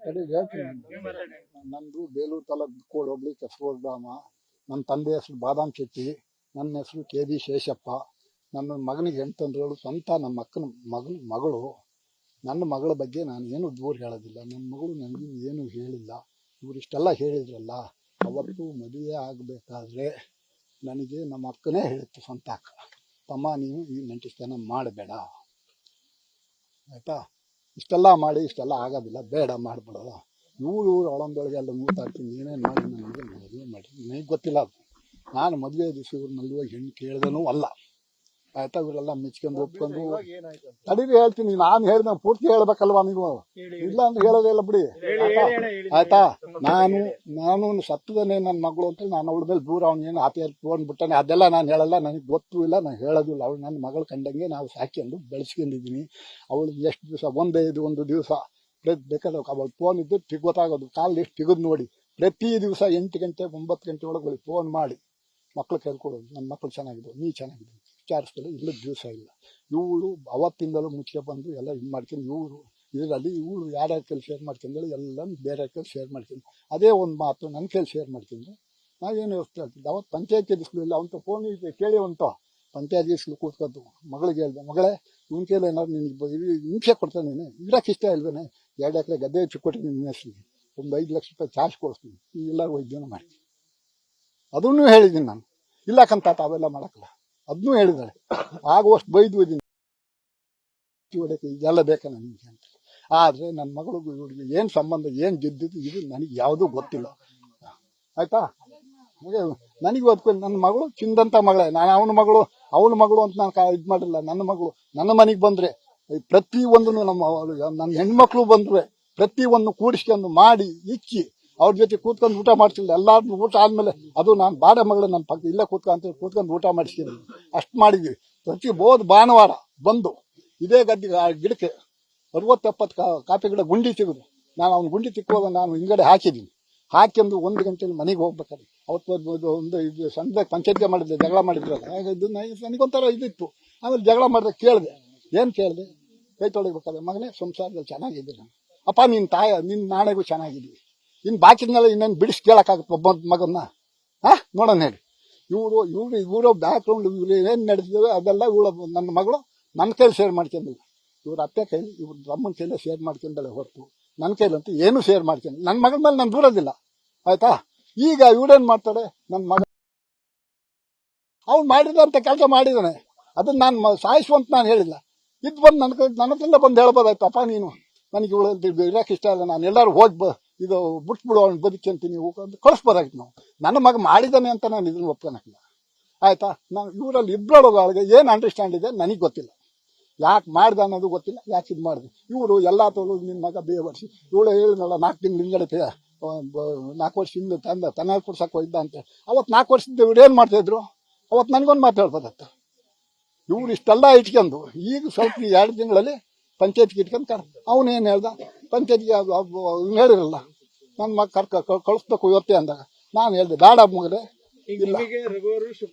ತಡಿ ಹೇಳ್ತೀನಿ. ನಂದು ಬೇಲೂರು ತಾಲೂಕು ಕೋಡ್ ಹೋಗ್ಲಿ ಕೆಸರೂರು ಗ್ರಾಮ. ನನ್ನ ತಂದೆ ಹೆಸರು ಬಾದಾಮ್ ಶೆಟ್ಟಿ, ನನ್ನ ಹೆಸರು KB ಶೇಷಪ್ಪ. ನನ್ನ ಮಗನಿಗೆ ಹೆಣ್ತಂದ್ರಳು ಸ್ವಂತ ನಮ್ಮ ಅಕ್ಕನ ಮಗಳು. ನನ್ನ ಮಗಳ ಬಗ್ಗೆ ನಾನು ಏನು ದೂರ ಹೇಳೋದಿಲ್ಲ. ನನ್ನ ಮಗಳು ನನಗೆ ಏನು ಹೇಳಿಲ್ಲ. ಇವರಿಷ್ಟೆಲ್ಲ ಹೇಳಿದ್ರಲ್ಲ, ಅವತ್ತು ಮದುವೆ ಆಗಬೇಕಾದ್ರೆ ನನಗೆ ನಮ್ಮ ಅಕ್ಕನೇ ಹೇಳಿತ್ತು ಸ್ವಂತ ಅಕ್ಕ, ತಮ್ಮ ನೀನು ಈ ನೆಂಟಿಸ್ತನ ಮಾಡಬೇಡ ಆಯಿತಾ, ಇಷ್ಟೆಲ್ಲ ಮಾಡಿ ಇಷ್ಟೆಲ್ಲ ಆಗೋದಿಲ್ಲ, ಬೇಡ ಮಾಡಬೇಡ. ಇವರು ಅವಳೊಂದೊಳಗೆ ಎಲ್ಲ ಮೂತಾಡ್ತೀನಿ, ಏನೇನು ಮಾಡಿ ನನಗೆ ಮದುವೆ ಮಾಡಿ ನನಗೆ ಗೊತ್ತಿಲ್ಲ. ಅದು ನಾನು ಮದುವೆ ದಿವಸ ಇವ್ರ ಮದುವೆ ಹೆಣ್ಣು ಕೇಳ್ದನೂ ಅಲ್ಲ ಆಯ್ತಾ. ಇವರೆಲ್ಲ ಮೆಚ್ಕೊಂಡು ಒಪ್ಕೊಂಡು ತಡೀರಿ ಹೇಳ್ತೀನಿ. ನಾನು ಹೇಳಿದ ಪೂರ್ತಿ ಹೇಳ್ಬೇಕಲ್ವಾ ನೀವು, ಇಲ್ಲ ಅಂತ ಹೇಳೋದೇ ಇಲ್ಲ ಬಿಡಿ ಆಯ್ತಾ. ನಾನು ಸತ್ತದನೇ ನನ್ನ ಮಗಳು ಅಂತ ನಾನು ಅವಳ ಮೇಲೆ ದೂರ ಅವನೇನು ಆತ ಫೋನ್ ಬಿಟ್ಟಾನೆ ಅದೆಲ್ಲ ನಾನು ಹೇಳಲ್ಲ, ನನಗೆ ಗೊತ್ತೂ ಇಲ್ಲ, ನಾನು ಹೇಳೋದಿಲ್ಲ. ಅವಳು ನನ್ನ ಮಗಳು ಕಂಡಂಗೆ ನಾವು ಸಾಕಿಕೊಂಡು ಬೆಳೆಸ್ಕೊಂಡಿದ್ದೀನಿ. ಅವಳು ಎಷ್ಟು ದಿವಸ ಒಂದು ದಿವಸ ಬೇಕಾದ್ರೆ ಅವಳು ಫೋನ್ ಇದ್ದು ಗೊತ್ತಾಗೋದು, ಕಾಲು ಎಷ್ಟು ತೆಗೆದು ನೋಡಿ ಪ್ರತಿ ದಿವಸ 8 ಗಂಟೆ 9 ಗಂಟೆ ಒಳಗೆ ಫೋನ್ ಮಾಡಿ ಮಕ್ಳು ಕೇಳ್ಕೊಡೋದು, ನನ್ನ ಮಕ್ಳು ಚೆನ್ನಾಗಿದ್ದು, ನೀ ಚೆನ್ನಾಗಿದ್ದು ವಿಚಾರಿಸ್ತಾರೆ. ಇಲ್ಲದ ದಿವಸ ಇಲ್ಲ. ಇವಳು ಅವತ್ತಿಂದಲೂ ಮುಚ್ಕೆ ಬಂದು ಎಲ್ಲ ಇದು ಮಾಡ್ಕೊಂಡು ಇದರಲ್ಲಿ ಇವಳು ಯಾರ್ಯಾರ ಕೈಲಿ ಶೇರ್ ಮಾಡ್ಕೊಂಡ್ರೆ ಎಲ್ಲ ಬೇರೆ ಕೈಲಿ ಶೇರ್ ಮಾಡ್ಕೊಂಡು ಅದೇ ಒಂದು ಮಾತು ನನ್ನ ಕೈಲಿ ಶೇರ್ ಮಾಡ್ಕೊಂಡ್ರೆ ನಾವೇನು ವ್ಯವಸ್ಥೆ ಆಗ್ತಿದ್ದೆ. ಅವತ್ತು ಪಂಚಾಯತ್ ದಿಸ್ಲಿಲ್ಲ ಅವಂತ ಫೋನ್ ಕೇಳಿ ಅಂತ ಪಂಚಾಯತ್ ದಿಸ್ಲು ಕೂತ್ಕೊಂಡು ಮಗಳಿಗೆ ಹೇಳ್ದೆ, ಮಗಳೇ ಇವನ ಕೈಲಿ ಏನಾದ್ರು ನಿನ್ಗೆ ಹಿಂಸೆ ಕೊಡ್ತಾನೆ, ಇರೋಕ್ಕೆ ಇಷ್ಟ ಇಲ್ವೇನೆ, 2 ಎಕರೆ ಗದ್ದೆ ಚಿಕ್ಕೊಟ್ಟು ನಿನ್ನ ಹೆಸರಿಗೆ ಒಂದು 5 ಲಕ್ಷ ರೂಪಾಯಿ ಚಾರ್ಜ್ ಕೊಡ್ತೀನಿ, ಎಲ್ಲರೂ ವೈದ್ಯನ ಮಾಡ್ತೀನಿ. ಅದನ್ನೂ ಹೇಳಿದ್ದೀನಿ ನಾನು, ಇಲ್ಲಕ್ಕಂತ ಅವೆಲ್ಲ ಮಾಡಕ್ಕಲ್ಲ, ಅದನ್ನೂ ಹೇಳಿದಾಳೆ. ಆಗುವಷ್ಟು ಬೈದು ಹೋಯ್ತೀನಿ, ಇದೆಲ್ಲ ಬೇಕಾ ನನಗೆ ಅಂತ. ಆದರೆ ನನ್ನ ಮಗಳಿಗೂ ಇವಳಿಗೆ ಏನು ಸಂಬಂಧ, ಏನು ಗೆದ್ದಿದ್ದು ಇದು ನನಗೆ ಯಾವುದೂ ಗೊತ್ತಿಲ್ಲ ಆಯ್ತಾ. ಹಾಗೆ ನನಗೆ ಓದ್ಕೊಂಡು ನನ್ನ ಮಗಳು ಚಿಂದಂಥ ಮಗಳೇ, ನಾನು ಅವನ ಮಗಳು ಅಂತ ನಾನು ಇದು ಮಾಡಿಲ್ಲ. ನನ್ನ ಮಗಳು ನನ್ನ ಮನೆಗೆ ಬಂದರೆ ಪ್ರತಿಯೊಂದೂ ನನ್ನ ಹೆಣ್ಮಕ್ಳು ಬಂದರೆ ಪ್ರತಿಯೊಂದು ಕೂಡಿಸ್ಕೊಂಡು ಮಾಡಿ ಇಕ್ಕಿ ಅವ್ರ ಜೊತೆ ಕೂತ್ಕೊಂಡು ಊಟ ಮಾಡ್ತಿಲ್ಲ. ಎಲ್ಲಾದ್ರೂ ಊಟ ಆದಮೇಲೆ ಅದು ನಾನು ಬಾಡ ಮಗಳು ನನ್ನ ಪಕ್ಕ ಇಲ್ಲೇ ಕೂತ್ಕೊಂಡು ಊಟ ಮಾಡಿಸ್ತೀನಿ. ಅಷ್ಟು ಮಾಡಿದ್ವಿ. ಪ್ರತಿ ಭಾನುವಾರ ಬಂದು ಇದೇ ಗಿಡಕ್ಕೆ 60-70 ಕಾಫಿ ಗಿಡ ಗುಂಡಿ ತೆಗೆದು ನಾನು ಅವ್ನ ಗುಂಡಿ ತಿಕ್ಕುವಾಗ ನಾನು ಹಿಂಗಡೆ ಹಾಕಿದ್ದೀನಿ. ಹಾಕೊಂಡು 1 ಗಂಟೆಲಿ ಮನೆಗೆ ಹೋಗ್ಬೇಕಾದ್ರೆ ಅವತ್ತು ಒಂದು ಇದು ಸಂಜೆ ಪಂಚಾಯತ್ಗೆ ಮಾಡಿದ್ದೆ, ಜಗಳ ಮಾಡಿದ್ರಲ್ಲ, ಇದು ನನಗೊಂಥರ ಇದಿತ್ತು. ಆಮೇಲೆ ಜಗಳ ಮಾಡಿದ್ರೆ ಕೇಳಿದೆ, ಏನು ಕೇಳಿದೆ, ಕೈ ತೊಳಿಬೇಕಾದ್ರೆ ಮಗನೇ ಸಂಸಾರದಲ್ಲಿ ಚೆನ್ನಾಗಿದ್ದೀನಿ ಅಪ್ಪ, ನಿನ್ನ ನಾಳೆಗೂ ಚೆನ್ನಾಗಿದ್ವಿ, ಇನ್ನು ಬಾಕಿದ್ಮೇಲೆ ಇನ್ನೇನು ಬಿಡಿಸಿ ಕೇಳೋಕ್ಕಾಗುತ್ತೆ ಒಬ್ಬ ಮಗನ್ನ ನೋಡೋಣ ಹೇಳಿ. ಇವರು ಬ್ಯಾಕ್ಗ್ರೌಂಡ್ ಇವ್ರು ಏನು ನಡೆದಿದ್ದಾವೆ ಅದೆಲ್ಲ ನನ್ನ ಮಗಳು ನನ್ನ ಕೈಲಿ ಶೇರ್ ಮಾಡ್ಕೊಂಡಿಲ್ಲ. ಇವ್ರ ಅತ್ತೆ ಕೈಲಿ ಇವ್ರ ತಮ್ಮನ ಕೈಲೇ ಶೇರ್ ಮಾಡ್ಕೊಂಡಳೆ ಹೊರತು ನನ್ನ ಕೈಲಂತೂ ಏನೂ ಶೇರ್ ಮಾಡ್ಕೊಂಡು ನನ್ನ ಮಗಳ ಮೇಲೆ ನಾನು ದೂರೋದಿಲ್ಲ ಆಯ್ತಾ. ಈಗ ಇವಳೇನು ಮಾಡ್ತಾಳೆ, ನನ್ನ ಮಗ ಅವ್ನು ಮಾಡಿದಂಥ ಕೆಲಸ ಮಾಡಿದ್ದಾನೆ, ಅದನ್ನು ನಾನು ಸಾಯಿಸುವಂತ ನಾನು ಹೇಳಿಲ್ಲ. ಇದು ಬಂದು ನನ್ನ ಹತ್ರ ಬಂದು ಹೇಳ್ಬೋದಾಯ್ತು, ಅಪ್ಪ ನೀನು ನನಗೆ ಇವಳು ಇರೋಕೆ ಇಷ್ಟ ಇಲ್ಲ, ನಾನು ಎಲ್ಲರೂ ಹೋಗಿ ಇದು ಬಿಟ್ಬಿಡು ಅವ್ನು ಬದುಕಂತೀನಿ ಅಂತ ಕಳಿಸ್ಬೋದಾಗಿತ್ತು. ನನ್ನ ಮಗ ಮಾಡಿದ್ದಾನೆ ಅಂತ ನಾನು ಇದನ್ನು ಒಪ್ಕೊಳಕ್ಕಿಲ್ಲ ಆಯ್ತಾ. ನಾನು ಇವರಲ್ಲಿ ಇಬ್ಬರೊಳಗೆ ಏನು ಅಂಡರ್ಸ್ಟ್ಯಾಂಡ್ ಇದೆ ನನಗೆ ಗೊತ್ತಿಲ್ಲ, ಯಾಕೆ ಮಾಡ್ದೆ ಅನ್ನೋದು ಗೊತ್ತಿಲ್ಲ, ಯಾಕೆ ಇದು ಮಾಡಿದೆ. ಇವರು ಎಲ್ಲ ತೊಗೊಳೋದು ನಿನ್ನ ಮಗ ಬೇವರ್ಸಿ ಇವಳು ಹೇಳಿದ್ನಲ್ಲ 4 ತಿಂಗಳು ಹಿಂಗಡೆ 4 ವರ್ಷದಿಂದ ತನ್ನ ಕೊಡ್ಸಕ್ಕೆ ಹೋಯ್ದ ಅಂತ. ಅವತ್ತು 4 ವರ್ಷದಿಂದ ಇವ್ರು ಏನು ಮಾಡ್ತಾಯಿದ್ರು, ಅವತ್ತು ನನಗೊಂದು ಮಾತು ಹೇಳ್ಬೋದತ್ತ. ಇವ್ರು ಇಷ್ಟೆಲ್ಲ ಇಟ್ಕೊಂಡು ಈಗ ಸ್ವಲ್ಪ 2 ತಿಂಗಳಲ್ಲಿ ಪಂಚಾಯತ್ಗೆ ಇಟ್ಕೊಂಡು ಅವನೇನು ಹೇಳ್ದ, ಪಂಚಾಯತ್ಗೆ ಹೇಳಿರಲ್ಲ ನನ್ನ ಮಗ ಕಳಿಸ್ಬೇಕು ಇವತ್ತೇ ಅಂದಾಗ ನಾನು ಹೇಳ್ದೆ ಬೇಡ ಮಗಲೇ ಇಲ್ಲ.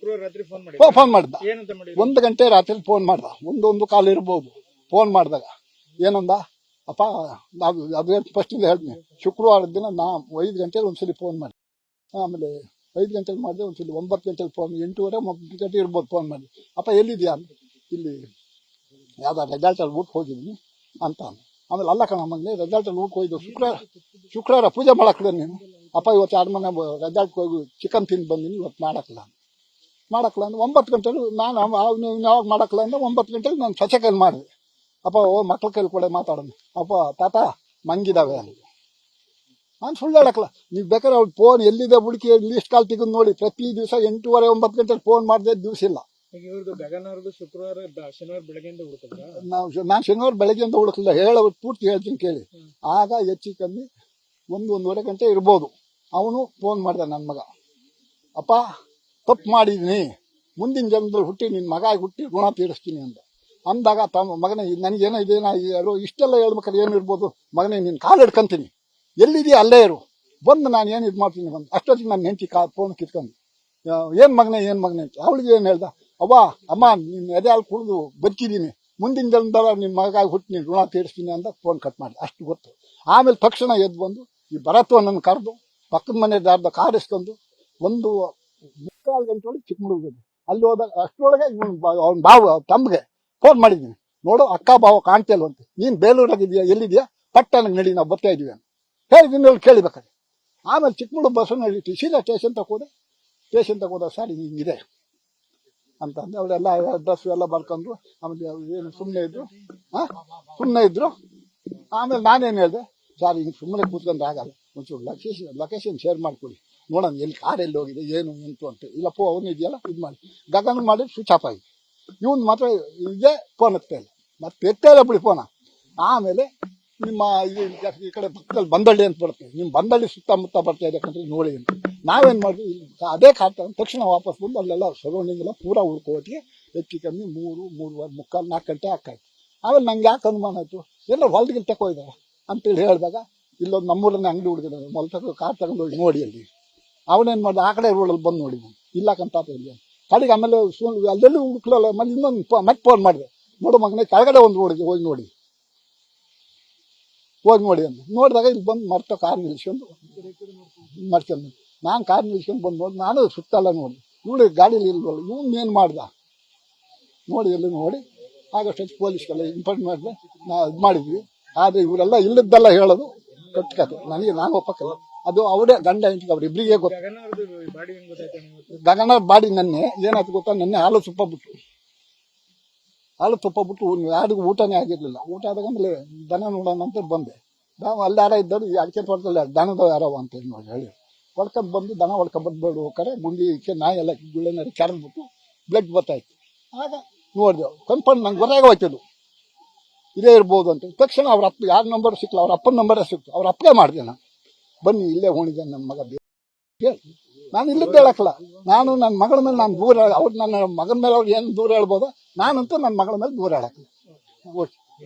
ಫೋನ್ ಮಾಡ್ದ 1 ಗಂಟೆ ರಾತ್ರಿ ಫೋನ್ ಮಾಡ್ದ, 1 ಕಾಲು ಇರ್ಬೋದು. ಫೋನ್ ಮಾಡಿದಾಗ ಏನಂದ, ಅಪ್ಪ ನಾವು ಅದೇ ಫಸ್ಟಿಂದ ಹೇಳ್ತೀನಿ, ಶುಕ್ರವಾರದ ದಿನ 5 ಗಂಟೆಗೆ ಒಂದ್ಸಲಿ ಫೋನ್ ಮಾಡಿ, ಆಮೇಲೆ 5 ಗಂಟೆಗೆ ಮಾಡಿದೆ, ಒಂದ್ಸಲಿ 9 ಗಂಟೆಗೆ ಫೋನ್, 8:30 9 ಗಂಟೆ ಇರ್ಬೋದು ಫೋನ್ ಮಾಡಿ, ಅಪ್ಪ ಎಲ್ಲಿದ್ಯಾ, ಇಲ್ಲಿ ಯಾವ್ದು ರೆಸಾಲ್ಟಲ್ಲಿ ಊಟಕ್ಕೆ ಹೋಗಿದ್ದೀನಿ ಅಂತ. ಆಮೇಲೆ ಅಲ್ಲ ಕಣ ಮಗನೇ, ರೆಸಾಲ್ಟಲ್ಲಿ ಊಟಕ್ಕೆ ಹೋಗಿದ್ದು ಶುಕ್ರವಾರ ಪೂಜೆ ಮಾಡಕ್ಕಲ್ಲ ನೀನು, ಅಪ್ಪ ಇವತ್ತು 2 ಮನೆ ರೆಸಾಲ್ಟ್ಗೆ ಹೋಗಿ ಚಿಕನ್ ತಿಂದು ಬಂದೀನಿ, ಇವತ್ತು ಮಾಡಕ್ಕಲ್ಲ ಅಂದ್ರೆ 9 ಗಂಟೆಗೆ ನಾನು ಯಾವಾಗ ಮಾಡಕ್ಕಲ್ಲ ಅಂದ್ರೆ 9 ಗಂಟೆಗೆ ನಾನು ಸಚೆ ಕೈಲಿ ಮಾಡಿದೆ. ಅಪ್ಪ ಮಕ್ಳ ಕೈಲಿ ಕೂಡ ಮಾತಾಡೋಣ, ಅಪ್ಪ ತಾತ ಮಂಗಿದಾವೆ ಅಲ್ಲಿ. ನಾನು ಸುಳ್ಳು ಹೇಳಕ್ಕಲ್ಲ, ನೀವು ಬೇಕಾದ್ರೆ ಅವ್ಳು ಫೋನ್ ಎಲ್ಲಿದೆ ಹುಡುಕಿ ಲೀಸ್ಟ್ ಕಾಲ್ ತೆಗೆದು ನೋಡಿ. ಪ್ರತಿ ದಿವಸ 8:30 9 ಗಂಟೆಗೆ ಫೋನ್ ಮಾಡಿದೆ ದಿವಸ ಇಲ್ಲ. ನಾನು ಶನಿವಾರ ಬೆಳಗ್ಗೆಯಿಂದ ಹುಡುಕಲಿಲ್ಲ, ಪೂರ್ತಿ ಹೇಳ್ತೀನಿ ಕೇಳಿ. ಆಗ ಹೆಚ್ಚು ಕಮ್ಮಿ 1-1:30 ಗಂಟೆ ಇರ್ಬೋದು. ಅವನು ಫೋನ್ ಮಾಡಿದ ನನ್ನ ಮಗ, ಅಪ್ಪ ತಪ್ಪು ಮಾಡಿದ್ದೀನಿ, ಮುಂದಿನ ಜನ್ಮದಲ್ಲಿ ಹುಟ್ಟಿ ನಿನ್ನ ಮಗ ಹುಟ್ಟಿ ಋಣ ತೀರಿಸ್ತೀನಿ ಅಂದಾಗ ಮಗನೇ ನನಗೇನೋ ಇದೇನೋ ಇಷ್ಟೆಲ್ಲ ಹೇಳ್ಬೇಕಾದ್ರೆ ಏನು ಇರ್ಬೋದು, ಮಗನೇ ನಿನ್ನ ಕಾಲು ಹಿಡ್ಕೊಂತೀನಿ, ಎಲ್ಲಿದೆಯಾ ಅಲ್ಲೇ ಇರು, ಬಂದು ನಾನು ಏನು ಇದು ಮಾಡ್ತೀನಿ ಬಂದು. ಅಷ್ಟೊತ್ತಿಗೆ ನಾನು ಹೆಂಡತಿ ಫೋನ್ ಕಿತ್ಕೊಂಡು ಏನು ಮಗನೇ ಅಂತ. ಅವಳಿಗೆ ಏನು ಹೇಳ್ದ, ಅಮ್ಮ ನಿನ್ನ ಎದೆ ಹಾಲು ಕುಡಿದು ಬದುಕಿದ್ದೀನಿ, ಮುಂದಿನ ಜನ್ಮದಲ್ಲ ನಿನ್ನ ಮಗಾಗಿ ಹುಟ್ಟು ನೀನು ಋಣ ತೀರಿಸ್ತೀನಿ ಅಂತ ಫೋನ್ ಕಟ್ ಮಾಡಿ ಅಷ್ಟು ಗೊತ್ತು. ಆಮೇಲೆ ತಕ್ಷಣ ಎದ್ದು ಬಂದು ಈ ಭರತ್ವನನ್ನು ಕರೆದು ಪಕ್ಕದ ಮನೆ ದಾರ್ದ ಕಾರ್ ಇಸ್ಕೊಂಡು 1:45 ಗಂಟೆ ಒಳಗೆ ಚಿಕ್ಕಮಗಳೂರಿಗೆ ಅಲ್ಲಿ ಹೋದಾಗ ಅಷ್ಟರೊಳಗೆ ಅವ್ನ ಬಾವು ತಮ್ಮಗೆ ಫೋನ್ ಮಾಡಿದ್ದೀನಿ, ನೋಡು ಅಕ್ಕ ಬಾವ ಕಾಣ್ತಿಲ್ವಂತೆ, ನೀನು ಬೇಲೂರಾಗಿದೆಯಾ, ಎಲ್ಲಿದೆಯಾ, ಪಟ್ಟಣಕ್ಕೆ ನಡಿ, ನಾವು ಬರ್ತಾ ಇದೀವಿ ಅಂತ ಹೇಳಿದ್ದೀನಿ. ಅವ್ರು ಕೇಳಿಬೇಕಾದ್ರೆ ಆಮೇಲೆ ಚಿಕ್ಕಮಗಳೂರು ಬಸ್ಸನ್ನು ಹಿಡಿತು, ಸೀದಾ ಸ್ಟೇಷನ್ ತಗೋದ ಸರ್ ಹಿಂಗಿದೆ ಅಂತ ಅಂದ್ರೆ ಅವರೆಲ್ಲ ಅಡ್ರೆಸ್ ಎಲ್ಲ ಬರ್ಕೊಂಡು ಆಮೇಲೆ ಏನು ಸುಮ್ಮನೆ ಇದ್ರು. ಆಮೇಲೆ ನಾನೇನು ಹೇಳಿದೆ, ಸರ್ ಹಿಂಗೆ ಸುಮ್ಮನೆ ಕೂತ್ಕೊಂಡು ಆಗಲ್ಲ, ಒಂಚೂರು ಲೊಕೇಶನ್ ಶೇರ್ ಮಾಡ್ಕೊಳ್ಳಿ, ನೋಡೋಣ ಎಲ್ಲಿ ಕಾರ್ ಎಲ್ಲಿ ಹೋಗಿದೆ ಏನು ಎಂತು ಅಂತ. ಇಲ್ಲಪ್ಪ ಅವನು ಇದೆಯಲ್ಲ ಇದು ಮಾಡಿ ಗಗನ ಮಾಡಿ ಸ್ವಿಚ್ ಆಫ್ ಆಗಿದೆ. ಇವನು ಮಾತ್ರ ಇದೇ ಫೋನ್ ಎತ್ತಾ ಇಲ್ಲ, ಮತ್ತೆ ಎತ್ತೇ ಇಲ್ಲ ಬಿಡಿ ಫೋನ. ಆಮೇಲೆ ನಿಮ್ಮ ಈ ಕಡೆ ಪಕ್ಕದಲ್ಲಿ ಬಂದಳ್ಳಿ ಅಂತ ಬರುತ್ತೆ, ನಿಮ್ಮ ಬಂದಳ್ಳಿ ಸುತ್ತಮುತ್ತ ಬರ್ತಾ ಇದೆ ಯಾಕಂದ್ರೆ ನೋಡಿ ಅಂತ. ನಾವೇನು ಮಾಡಿದ್ವಿ, ಅದೇ ಕಾಟ ತಕ್ಷಣ ವಾಪಸ್ ಬಂದು ಅಲ್ಲೆಲ್ಲ ಸರೌಂಡಿಂಗ್ ಎಲ್ಲ ಪೂರಾ ಉಳ್ಕೋಟಿಗೆ ಹೆಚ್ಚು ಕಮ್ಮಿ 3:45 4 ಗಂಟೆ ಆಗ್ತಾಯಿತ್ತು. ಆಮೇಲೆ ನಂಗೆ ಯಾಕೆ ಅನುಮಾನ ಆಯಿತು, ಎಲ್ಲ ಹೊಲ್ದಿಗೆ ತಗೋಯ್ದಾರೆ ಅಂತೇಳಿ ಹೇಳಿದಾಗ ಇಲ್ಲೊಂದು ನಮ್ಮೂರನ್ನ ಅಂಗಡಿ ಹುಡುಗಿದ್ದಾರೆ, ಮೊದಲು ಕಾರ್ ತಗೊಂಡು ಹೋಗಿ ನೋಡಿ ಅಲ್ಲಿ. ಅವನೇನು ಮಾಡಿದ, ಆ ಕಡೆ ರೋಡಲ್ಲಿ ಬಂದು ನೋಡಿದ್ದಾನೆ, ಇಲ್ಲ ಕಂತ ಇಲ್ಲಿ ಕಡೆಗೆ. ಆಮೇಲೆ ಅಲ್ಲೆಲ್ಲೂ ಹುಡುಕ್ಲಲ್ಲ, ಆಮೇಲೆ ಇನ್ನೊಂದು ಮತ್ತೆ ಫೋನ್ ಮಾಡಿದೆ, ನೋಡು ಮಗನೇ ಕೆಳಗಡೆ ಒಂದು ರೋಡಿಗೆ ಹೋಗಿ ನೋಡಿ ಅಂತ. ನೋಡಿದಾಗ ಇಲ್ಲಿ ಬಂದು ಕಾರ್ ನಿಲ್ಸ್ಕೊಂಡು ನಾನು ಕಾರ್ ನಿಲ್ಸ್ಕೊಂಡು ಬಂದು ನೋಡಿ, ನಾನು ಸುತ್ತಲ್ಲ ನೋಡಿ ಇವಳು ಗಾಡೀಲಿ ಇಲ್ವಲ್ಲ, ಇವನು ಏನು ಮಾಡ್ದ ನೋಡಿ ಎಲ್ಲ ನೋಡಿ. ಆಗಷ್ಟು ಪೊಲೀಸ್ಗೆಲ್ಲ ಇನ್ಫಾರ್ಮ್ ಮಾಡಿದ್ರೆ ನಾವು ಇದು ಮಾಡಿದ್ವಿ. ಆದರೆ ಇವರೆಲ್ಲ ಇಲ್ಲದ್ದೆಲ್ಲ ಹೇಳೋದು ಕಟ್ಟುಕತೆ, ನಾನು ಒಪ್ಪಕ್ಕಲ್ಲ. ಅದು ಅವರೇ ಗಂಡ ಹೆಂಡತಿ ಅವ್ರಿಬ್ರಿಗೆ ಗೊತ್ತು. ಗಗನ ಬಾಡಿ ನೆನ್ನೆ ಏನಾಯ್ತು ಗೊತ್ತಾ, ನೆನ್ನೆ ಹಾಲು ತುಪ್ಪ ಬಿಟ್ಟು ಯಾರಿಗೂ ಊಟನೇ ಆಗಿರ್ಲಿಲ್ಲ. ಊಟ ಆದಾಗ ಆಮೇಲೆ ದನ ನೋಡೋಣ ಅಂತ ಬಂದೆ. ನಾವು ಅಲ್ಲಿ ಯಾರ ಇದ್ದರು ಅಡಿಕೆ ತೋಟದಲ್ಲಿ ದನದ ಯಾರವ ಅಂತ ಹೇಳಿ ಹೊಡ್ಕೊಂಡು ಬಂದು ದನ ಹೊಡ್ಕೊಂಡ್ಬಂದ್ಬೇಡು ಹೋಗ್ತಾರೆ ಗುಂಡಿಗೆ ನಾಯಿ ಎಲ್ಲ ಗುಳ್ಳೆನಾರಿ ಕೆರೆದ್ಬಿಟ್ಟು ಬ್ಲಡ್ ಬರ್ತಾಯಿತ್ತು. ಆಗ ನೋಡಿದೆವು, ಕನ್ಫರ್ಮ್ ನಂಗೆ ಗೊತ್ತಾಗ ಹೋಯ್ತಿದ್ದು ಇದೇ ಇರ್ಬೋದು ಅಂತ. ತಕ್ಷಣ ಅವ್ರ ಅಪ್ಪ ಯಾರ ನಂಬರ್ ಸಿಕ್ಕಲ್ಲ, ಅವ್ರ ಅಪ್ಪನ ನಂಬರೇ ಸಿಕ್ತು. ಅವ್ರ ಅಪ್ಪಗೆ ಮಾಡಿದೆ ನಾನು, ಬನ್ನಿ ಇಲ್ಲೇ ಹೋಣಿದೆ ನನ್ನ ಮಗ ಹೇಳಿ. ನಾನು ಇಲ್ಲಿದ್ದ ಹೇಳಕ್ಕಲ್ಲ, ನಾನು ನನ್ನ ಮಗಳ ಮೇಲೆ ನಾನು ದೂರ, ಅವ್ರು ನನ್ನ ಮಗನ ಮೇಲೆ ಅವ್ರು ಏನು ದೂರ ಹೇಳ್ಬೋದು, ನಾನಂತೂ ನನ್ನ ಮಗಳ ಮೇಲೆ ದೂರ ಹೇಳಕ್ಕಲ್ಲ. ಓಕೆ.